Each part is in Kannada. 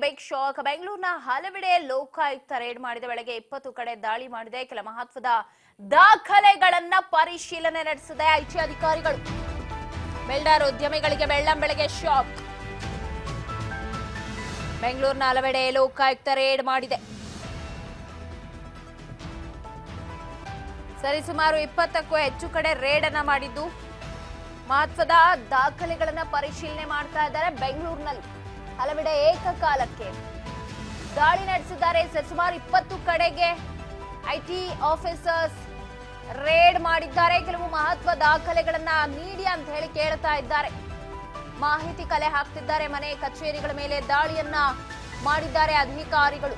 Big shock. ಬೆಂಗಳೂರಿನ ಹಲವೆಡೆ ಲೋಕಾಯುಕ್ತ ರೇಡ್ ಮಾಡಿದೆ. ಬೆಳಗ್ಗೆ 20 ಕಡೆ ದಾಳಿ ಮಾಡಿದೆ. ಕೆಲ ಮಹತ್ವದ ದಾಖಲೆಗಳನ್ನ ಪರಿಶೀಲನೆ ನಡೆಸಿದೆ ಐಟಿ ಅಧಿಕಾರಿಗಳು. ಬಿಲ್ಡರ್ ಉದ್ಯಮಿಗಳಿಗೆ ಬೆಳ್ಳಂಬೆಳಗ್ಗೆ ಶಾಕ್. ಬೆಂಗಳೂರಿನ ಹಲವೆಡೆ ಲೋಕಾಯುಕ್ತ ರೇಡ್ ಮಾಡಿದೆ. ಸರಿಸುಮಾರು 20ಕ್ಕೂ ಹೆಚ್ಚು ಕಡೆ ರೇಡ್ ಅನ್ನ ಮಾಡಿದ್ದು ಮಹತ್ವದ ದಾಖಲೆಗಳನ್ನ ಪರಿಶೀಲನೆ ಮಾಡ್ತಾ ಇದ್ದಾರೆ. ಬೆಂಗಳೂರಿನಲ್ಲಿ ಹಲವೆಡೆ ಏಕಕಾಲಕ್ಕೆ ದಾಳಿ ನಡೆಸಿದ್ದಾರೆ. ಸುಮಾರು 20 ಕಡೆಗೆ ಐಟಿ ಆಫೀಸರ್ಸ್ ರೇಡ್ ಮಾಡಿದ್ದಾರೆ. ಕೆಲವು ಮಹತ್ವ ದಾಖಲೆಗಳನ್ನ ನೀಡಿ ಅಂತ ಹೇಳಿ ಕೇಳ್ತಾ ಇದ್ದಾರೆ. ಮಾಹಿತಿ ಕಲೆ ಹಾಕ್ತಿದ್ದಾರೆ. ಮನೆ ಕಚೇರಿಗಳ ಮೇಲೆ ದಾಳಿಯನ್ನ ಮಾಡಿದ್ದಾರೆ ಅಧಿಕಾರಿಗಳು.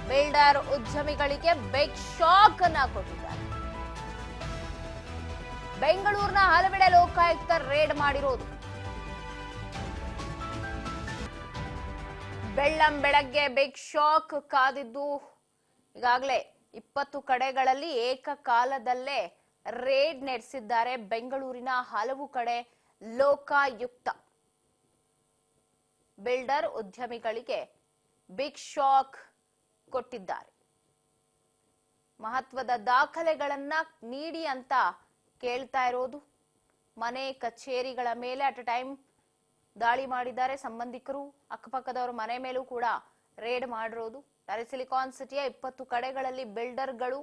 ಬಿಲ್ಡರ್ ಉದ್ಯಮಿಗಳಿಗೆ ಬಿಗ್ ಶಾಕ್ ಅನ್ನ ಕೊಟ್ಟಿದ್ದಾರೆ. ಬೆಂಗಳೂರಿನ ಹಲವೆಡೆ ಲೋಕಾಯುಕ್ತ ರೇಡ್ ಮಾಡಿರೋದು. ಬೆಳ್ಳಂಬೆಳಗ್ಗೆ ಬಿಗ್ ಶಾಕ್ ಕಾದಿದ್ದು. ಈಗಾಗಲೇ 20 ಕಡೆಗಳಲ್ಲಿ ಏಕಕಾಲದಲ್ಲೇ ರೇಡ್ ನಡೆಸಿದ್ದಾರೆ ಬೆಂಗಳೂರಿನ ಹಲವು ಕಡೆ ಲೋಕಾಯುಕ್ತ. ಬಿಲ್ಡರ್ ಉದ್ಯಮಿಗಳಿಗೆ ಬಿಗ್ ಶಾಕ್ ಕೊಟ್ಟಿದ್ದಾರೆ. ಮಹತ್ವದ ದಾಖಲೆಗಳನ್ನ ನೀಡಿ ಅಂತ ಕೇಳ್ತಾ ಇರೋದು. ಮನೆ ಕಚೇರಿಗಳ ಮೇಲೆ ಅಟ್ ಅ ಟೈಮ್ ದಾಳಿ ಮಾಡಿದ್ದಾರೆ. ಸಂಬಂಧಿಕರು ಅಕ್ಕಪಕ್ಕದವರ ಮನೆ ಮೇಲೂ ಕೂಡ ರೇಡ್ ಮಾಡಿರೋದು. ಸಿಲಿಕಾನ್ ಸಿಟಿಯ 20 ಕಡೆಗಳಲ್ಲಿ ಬಿಲ್ಡರ್ಗಳು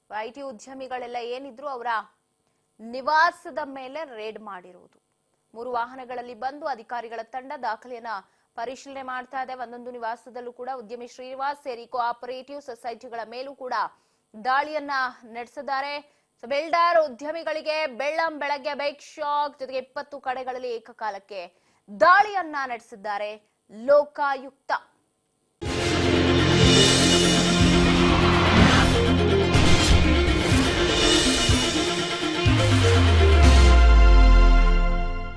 ಐಟಿ ಉದ್ಯಮಿಗಳೆಲ್ಲ ಏನಿದ್ರು ಅವರ ನಿವಾಸದ ಮೇಲೆ ರೇಡ್ ಮಾಡಿರೋದು. 3 ವಾಹನಗಳಲ್ಲಿ ಬಂದು ಅಧಿಕಾರಿಗಳ ತಂಡ ದಾಖಲೆಯನ್ನ ಪರಿಶೀಲನೆ ಮಾಡ್ತಾ ಇದೆ. ಒಂದೊಂದು ನಿವಾಸದಲ್ಲೂ ಕೂಡ ಉದ್ಯಮಿ ಶ್ರೀನಿವಾಸ್ ಸೇರಿ ಕೋಆಪರೇಟಿವ್ ಸೊಸೈಟಿಗಳ ಮೇಲೂ ಕೂಡ ದಾಳಿಯನ್ನ ನಡೆಸಿದ್ದಾರೆ. ಬಿಲ್ಡರ್ ಉದ್ಯಮಿಗಳಿಗೆ ಬೆಳ್ಳಂಬೆಳಗ್ಗೆ ಬಿಗ್ ಶಾಕ್. ಜೊತೆಗೆ 20 ಕಡೆಗಳಲ್ಲಿ ಏಕಕಾಲಕ್ಕೆ ದಾಳಿಯನ್ನ ನಡೆಸಿದ್ದಾರೆ ಲೋಕಾಯುಕ್ತ.